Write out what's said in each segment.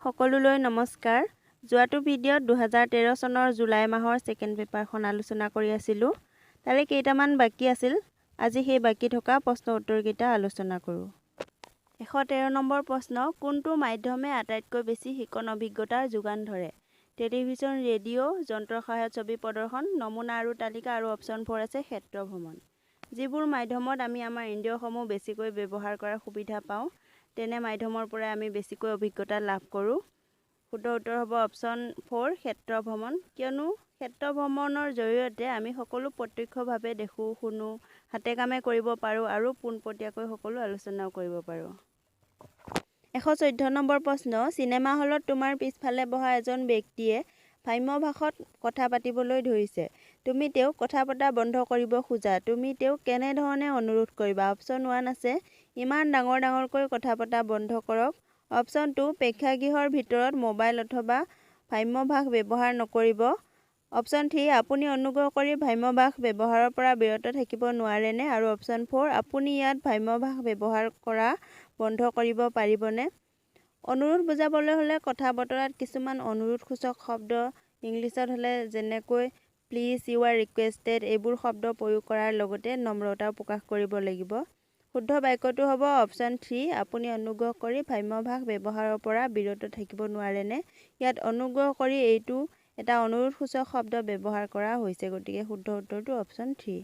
সকলোলৈ নমস্কাৰ। যোৱাটো ভিডিঅ'ত 2013 চনৰ জুলাই মাহৰ ছেকেণ্ড পেপাৰখন আলোচনা কৰি আছিলোঁ। তাৰে কেইটামান বাকি আছিল। আজি সেই বাকি থকা প্ৰশ্ন উত্তৰকেইটা আলোচনা কৰোঁ। 113 নম্বৰ প্ৰশ্ন, কোনটো মাধ্যমে আটাইতকৈ বেছি শিকন অভিজ্ঞতাৰ যোগান ধৰে? টেলিভিছন, ৰেডিঅ', যন্ত্ৰৰ সহায়ত ছবি প্ৰদৰ্শন, নমুনা আৰু তালিকা, আৰু অপশ্যন 4 আছে ক্ষেত্ৰ ভ্ৰমণ। যিবোৰ মাধ্যমত আমি আমাৰ ইন্দ্ৰিয়সমূহ বেছিকৈ ব্যৱহাৰ কৰাৰ সুবিধা পাওঁ, তেনে মাধ্যমৰ পৰা আমি বেছিকৈ অভিজ্ঞতা লাভ কৰোঁ। শুদ্ধ উত্তৰ হ'ব অপশ্যন 4 ক্ষেত্ৰ ভ্ৰমণ, কিয়নো ক্ষেত্ৰ ভ্ৰমণৰ জৰিয়তে আমি সকলো প্ৰত্যক্ষভাৱে দেখোঁ, শুনো, হাতে কামে কৰিব পাৰোঁ আৰু পোনপটীয়াকৈ সকলো আলোচনাও কৰিব পাৰোঁ। 114 নম্বৰ প্ৰশ্ন, চিনেমা হলত তোমাৰ পিছফালে বহা এজন ব্যক্তিয়ে ভ্ৰাম্যভাষত কথা পাতিবলৈ ধৰিছে। তুমি তেওঁক কথা পতা বন্ধ কৰিব খোজা। তুমি তেওঁক কেনেধৰণে অনুৰোধ কৰিবা? অপশ্যন 1 আছে ইমান ডাঙৰকৈ কথা পতা বন্ধ কৰক। অপশ্যন 2 প্ৰেক্ষাগৃহৰ ভিতৰত মোবাইল অথবা ভ্ৰাম্যভাষ ব্যৱহাৰ নকৰিব। অপশ্যন 3 আপুনি অনুগ্ৰহ কৰি ভ্ৰাম্যভাষ ব্যৱহাৰৰ পৰা বিৰত থাকিব নোৱাৰেনে? আৰু অপশ্যন 4 আপুনি ইয়াত ভ্ৰাম্যভাষ ব্যৱহাৰ কৰা বন্ধ কৰিব পাৰিবনে? অনুৰোধ বুজাবলৈ হ'লে কথা বতৰাত কিছুমান অনুৰোধসূচক শব্দ ইংলিছত হ'লে যেনেকৈ প্লিজ, ইউ আৰ ৰিকুৱেষ্টেড এইবোৰ শব্দ প্ৰয়োগ কৰাৰ লগতে নম্ৰতাও প্ৰকাশ কৰিব লাগিব। শুদ্ধ বাক্যটো হ'ব অপশ্যন 3 আপুনি অনুগ্ৰহ কৰি ভ্ৰাম্যভাষ ব্যৱহাৰৰ পৰা বিৰত থাকিব নোৱাৰেনে? ইয়াত অনুগ্ৰহ কৰি এইটো এটা অনুৰোধসূচক শব্দ ব্যৱহাৰ কৰা হৈছে, গতিকে শুদ্ধ উত্তৰটো অপশ্যন 3।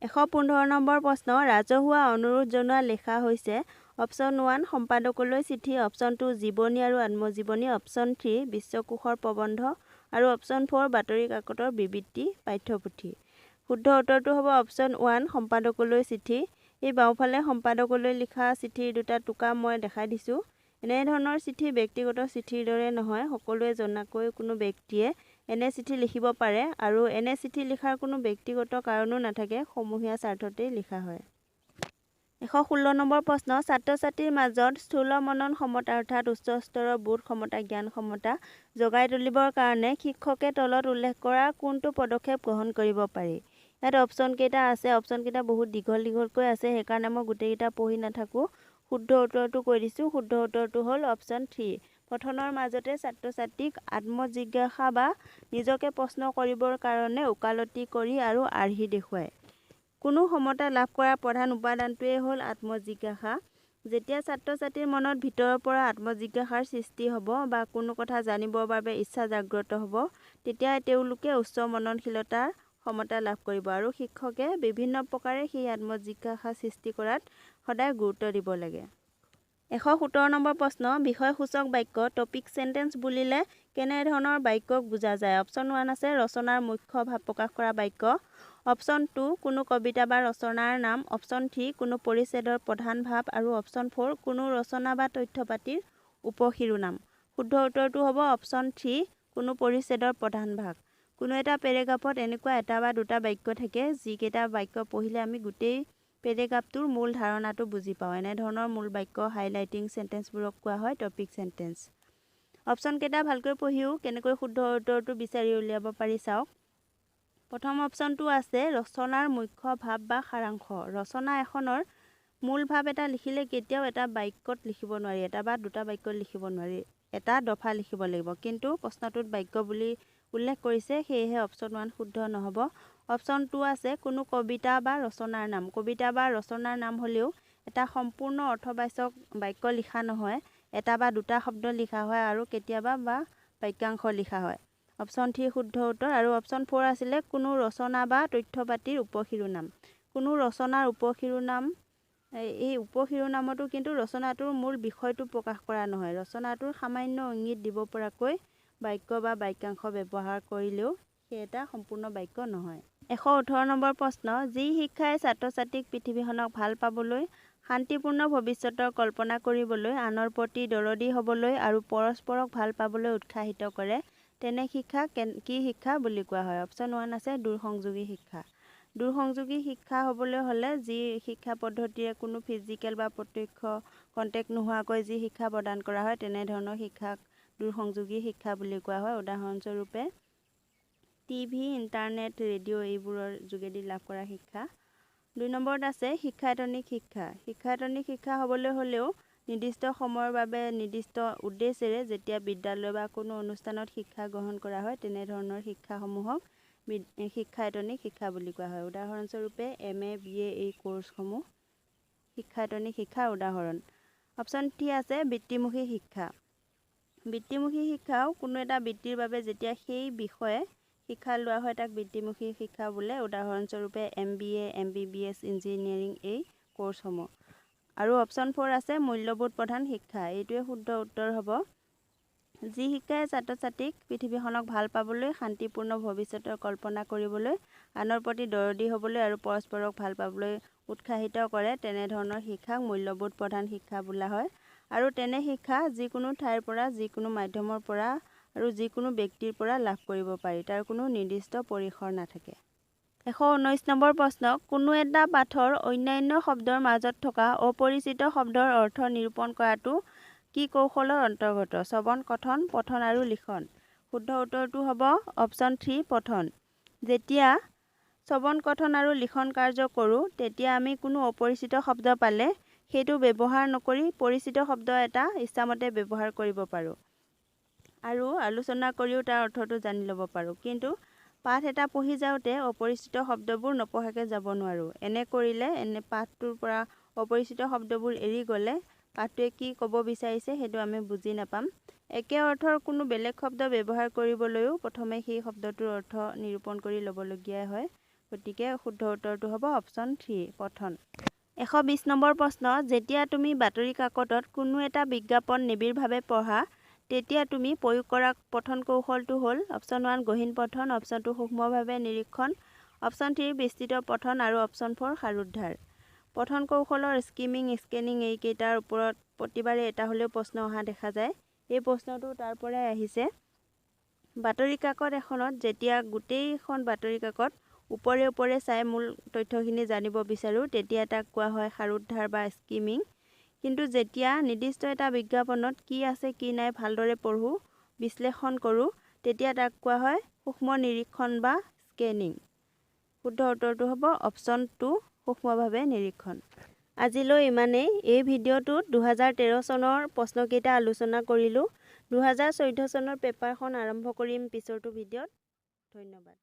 115 নম্বৰ প্ৰশ্ন, ৰাজহুৱা অনুৰোধ জনোৱা লেখা হৈছে। অপশ্যন 1 সম্পাদকলৈ চিঠি, অপশ্যন 2 জীৱনী আৰু আত্মজীৱনী, অপশ্যন 3 বিশ্বকোষৰ প্ৰবন্ধ, আৰু অপশ্যন 4 বাতৰি কাকতৰ বিবৃতি পাঠ্যপুথি। শুদ্ধ উত্তৰটো হ'ব অপশ্যন 1 সম্পাদকলৈ চিঠি। এই বাওঁফালে সম্পাদকলৈ লিখা চিঠিৰ দুটা টোকা মই দেখাই দিছোঁ। এনেধৰণৰ চিঠি ব্যক্তিগত চিঠিৰ দৰে নহয়। সকলোৱে জনাকৈ কোনো ব্যক্তিয়ে এনে চিঠি লিখিব পাৰে আৰু এনে চিঠি লিখাৰ কোনো ব্যক্তিগত কাৰণো নাথাকে, সমূহীয়া স্বাৰ্থতেই লিখা হয়। 116 নম্বৰ প্ৰশ্ন, ছাত্ৰ-ছাত্ৰীৰ মাজত স্থূল মনন ক্ষমতা অৰ্থাৎ উচ্চ স্তৰৰ বোধ ক্ষমতা, জ্ঞান ক্ষমতা জগাই তুলিবৰ কাৰণে শিক্ষকে তলত উল্লেখ কৰা কোনটো পদক্ষেপ গ্ৰহণ কৰিব পাৰি? ইয়াত অপশ্যন কেইটা আছে। অপশ্যন কেইটা বহুত দীঘলকৈ আছে, সেইকাৰণে মই গোটেইকেইটা পঢ়ি নাথাকোঁ। শুদ্ধ উত্তৰটো কৈ দিছোঁ। শুদ্ধ উত্তৰটো হ'ল অপশ্যন 3। পঠনৰ মাজতে ছাত্ৰ-ছাত্ৰীক আত্মজিজ্ঞাসা বা নিজকে প্ৰশ্ন কৰিবৰ কাৰণে ওকালতি কৰি আৰু আৰ্হি দেখুৱায়। কোনো ক্ষমতা লাভ কৰাৰ প্ৰধান উপাদানটোৱেই হ'ল আত্মজিজ্ঞাসা। যেতিয়া ছাত্ৰ-ছাত্ৰীৰ মনত ভিতৰৰ পৰা আত্মজিজ্ঞাসাৰ সৃষ্টি হ'ব বা কোনো কথা জানিবৰ বাবে ইচ্ছা জাগ্ৰত হ'ব, তেতিয়া তেওঁলোকে উচ্চ মননশীলতাৰ ক্ষমতা লাভ কৰিব আৰু শিক্ষকে বিভিন্ন প্ৰকাৰে সেই আত্মজিজ্ঞাসা সৃষ্টি কৰাত সদায় গুৰুত্ব দিব লাগে। 117 নম্বৰ প্ৰশ্ন, বিষয়সূচক বাক্য টপিক চেণ্টেন্স বুলিলে কেনেধৰণৰ বাক্যক বুজা যায়? অপশ্যন 1 আছে ৰচনাৰ মুখ্য ভাৱ প্ৰকাশ কৰা বাক্য। অপশ্যন 2 কোনো কবিতা বা ৰচনাৰ নাম। অপশ্যন 3 কোনো পৰিচ্ছেদৰ প্ৰধান ভাৱ, আৰু অপশ্যন 4 কোনো ৰচনা বা তথ্যপাতিৰ উপশিৰোনাম। শুদ্ধ উত্তৰটো হ'ব অপশ্যন 3 কোনো পৰিচ্ছেদৰ প্ৰধান ভাগ। কোনো এটা পেৰেগ্ৰাফত এনেকুৱা এটা বা দুটা বাক্য থাকে যিকেইটা বাক্য পঢ়িলে আমি গোটেই পেৰেগ্ৰাফটোৰ মূল ধাৰণাটো বুজি পাওঁ। এনেধৰণৰ মূল বাক্য হাইলাইটিং চেণ্টেন্সবোৰক কোৱা হয় টপিক চেণ্টেন্স। অপশ্যন কেইটা ভালকৈ পঢ়িও কেনেকৈ শুদ্ধ উত্তৰটো বিচাৰি উলিয়াব পাৰি চাওক। প্ৰথম অপশ্যনটো আছে ৰচনাৰ মুখ্য ভাৱ বা সাৰাংশ। ৰচনা এখনৰ মূল ভাৱ এটা লিখিলে কেতিয়াও এটা বাক্যত লিখিব নোৱাৰি, এটা বা দুটা বাক্যত লিখিব নোৱাৰি, এটা দফা লিখিব লাগিব। কিন্তু প্ৰশ্নটোত বাক্য বুলি উল্লেখ কৰিছে, সেয়েহে অপশ্যন 1 শুদ্ধ নহ'ব। অপশ্যন 2 আছে কোনো কবিতা বা ৰচনাৰ নাম। কবিতা বা ৰচনাৰ নাম হ'লেও এটা সম্পূৰ্ণ অৰ্থবাচক বাক্য লিখা নহয়, এটা বা দুটা শব্দ লিখা হয় আৰু কেতিয়াবা বা বাক্যাংশ লিখা হয়। অপশ্যন 3 শুদ্ধ উত্তৰ। আৰু অপশ্যন 4 আছিলে কোনো ৰচনা বা তথ্যপাতিৰ উপশিৰোনাম। কোনো ৰচনাৰ উপশিৰোনাম, এই উপশিৰোনামতো কিন্তু ৰচনাটোৰ মূল বিষয়টো প্ৰকাশ কৰা নহয়। ৰচনাটোৰ সামান্য ইংগিত দিব পৰাকৈ বাক্য বা বাক্যাংশ ব্যৱহাৰ কৰিলেও সেই এটা সম্পূৰ্ণ বাক্য নহয়। 118 নম্বৰ প্ৰশ্ন, যি শিক্ষাই ছাত্ৰ-ছাত্ৰীক পৃথিৱীখনক ভাল পাবলৈ, শান্তিপূৰ্ণ ভৱিষ্যতৰ কল্পনা কৰিবলৈ, আনৰ প্ৰতি দৰদী হ'বলৈ আৰু পৰস্পৰক ভাল পাবলৈ উৎসাহিত কৰে, তেনে শিক্ষাক কি শিক্ষা বুলি কোৱা হয়? অপশ্যন 1 আছে দূৰসংযোগী শিক্ষা। দূৰসংযোগী শিক্ষা হ'বলৈ হ'লে যি শিক্ষা পদ্ধতিৰে কোনো ফিজিকেল বা প্ৰত্যক্ষ কণ্টেক্ট নোহোৱাকৈ যি শিক্ষা প্ৰদান কৰা হয়, তেনেধৰণৰ শিক্ষাক দূৰসংযোগী শিক্ষা বুলি কোৱা হয়। উদাহৰণস্বৰূপে টিভি, ইণ্টাৰনেট, ৰেডিঅ' এইবোৰৰ যোগেদি লাভ কৰা শিক্ষা। 2 নম্বৰত আছে শিক্ষায়তনিক শিক্ষা। শিক্ষায়তনিক শিক্ষা হ'বলৈ হ'লেও নিৰ্দিষ্ট সময়ৰ বাবে নিৰ্দিষ্ট উদ্দেশ্যেৰে যেতিয়া বিদ্যালয় বা কোনো অনুষ্ঠানত শিক্ষা গ্ৰহণ কৰা হয় তেনেধৰণৰ শিক্ষাসমূহক শিক্ষায়তনিক শিক্ষা বুলি কোৱা হয়। উদাহৰণস্বৰূপে MA BA এই কোৰ্ছসমূহ শিক্ষায়তনিক শিক্ষাৰ উদাহৰণ। অপশ্যন 3 আছে বৃত্তিমুখী শিক্ষা। বৃত্তিমুখী শিক্ষাও কোনো এটা বৃত্তিৰ বাবে যেতিয়া সেই বিষয়ে শিক্ষা লোৱা হয় তাক বৃত্তিমুখী শিক্ষা বোলে। উদাহৰণস্বৰূপে MBA MBBS ইঞ্জিনিয়াৰিং এই কোৰ্ছসমূহ। আৰু অপশ্যন 4 আছে মূল্যবোধ প্ৰধান শিক্ষা। এইটোৱে শুদ্ধ উত্তৰ হ'ব। যি শিক্ষাই ছাত্ৰ ছাত্ৰীক পৃথিৱীখনক ভাল পাবলৈ, শান্তিপূৰ্ণ ভৱিষ্যতৰ কল্পনা কৰিবলৈ, আনৰ প্ৰতি দৰদী হ'বলৈ আৰু পৰস্পৰক ভাল পাবলৈ উৎসাহিত কৰে তেনেধৰণৰ শিক্ষাক মূল্যবোধ প্ৰধান শিক্ষা বোলা হয়। আৰু তেনে শিক্ষা যিকোনো ঠাইৰ পৰা, যিকোনো মাধ্যমৰ পৰা আৰু যিকোনো ব্যক্তিৰ পৰা লাভ কৰিব পাৰি। তাৰ কোনো নিৰ্দিষ্ট পৰিসৰ নাথাকে। 119 নম্বৰ প্ৰশ্ন, কোনো এটা পাঠৰ অন্যান্য শব্দৰ মাজত থকা অপৰিচিত শব্দৰ অৰ্থ নিৰূপণ কৰাটো কি কৌশলৰ অন্তৰ্গত? শ্ৰৱণ, কথন, পঠন আৰু লিখন। শুদ্ধ উত্তৰটো হ'ব অপশ্যন 3 পঠন। যেতিয়া শ্ৰৱণ, কথন আৰু লিখন কাৰ্য কৰোঁ তেতিয়া আমি কোনো অপৰিচিত শব্দ পালে সেইটো ব্যৱহাৰ নকৰি পৰিচিত শব্দ এটা ইচ্ছামতে ব্যৱহাৰ কৰিব পাৰোঁ আৰু আলোচনা কৰিও তাৰ অৰ্থটো জানি ল'ব পাৰোঁ। কিন্তু পাঠ এটা পঢ়ি যাওঁতে অপৰিচিত শব্দবোৰ নপঢ়াকৈ যাব নোৱাৰোঁ। এনে কৰিলে পাঠটোৰ পৰা অপৰিচিত শব্দবোৰ এৰি গ'লে পাঠটোৱে কি ক'ব বিচাৰিছে সেইটো আমি বুজি নাপাম। একে অৰ্থৰ কোনো বেলেগ শব্দ ব্যৱহাৰ কৰিবলৈও প্ৰথমে সেই শব্দটোৰ অৰ্থ নিৰূপণ কৰি ল'বলগীয়া হয়। গতিকে শুদ্ধ উত্তৰটো হ'ব অপশ্যন 3 পঠন। 120 নম্বৰ প্ৰশ্ন, যেতিয়া তুমি বাতৰি কাকতত কোনো এটা বিজ্ঞাপন নিবিড়ভাৱে পঢ়া তেতিয়া তুমি প্ৰয়োগ কৰা পঠন কৌশলটো হ'ল অপশ্যন 1 গহীন পঠন, অপশ্যন 2 সূক্ষ্মভাৱে নিৰীক্ষণ, অপশ্যন 3 বিস্তৃত পঠন আৰু অপশ্যন 4 সাৰোদ্ধাৰ। পঠন কৌশলৰ স্কিমিং, স্কেনিং এইকেইটাৰ ওপৰত প্ৰতিবাৰে এটা হ'লেও প্ৰশ্ন অহা দেখা যায়। এই প্ৰশ্নটো তাৰ পৰাই আহিছে। বাতৰি কাকত এখনত যেতিয়া গোটেইখন বাতৰি কাকত ওপৰে ওপৰে চাই মূল তথ্যখিনি জানিব বিচাৰোঁ তেতিয়া তাক কোৱা হয় সাৰোদ্ধাৰ বা স্কিমিং। কিন্তু যেতিয়া নিৰ্দিষ্ট এটা বিজ্ঞাপনত কি আছে কি নাই ভালদৰে পঢ়োঁ, বিশ্লেষণ কৰোঁ তেতিয়া তাক কোৱা হয় সূক্ষ্ম নিৰীক্ষণ বা স্কেনিং। শুদ্ধ উত্তৰটো হ'ব অপশ্যন 2 সূক্ষ্মভাৱে নিৰীক্ষণ। আজিলৈ ইমানেই। এই ভিডিঅ'টোত 2013 চনৰ প্ৰশ্নকেইটা আলোচনা কৰিলোঁ। 2014 চনৰ পেপাৰখন আৰম্ভ কৰিম পিছৰটো ভিডিঅ'ত। ধন্যবাদ।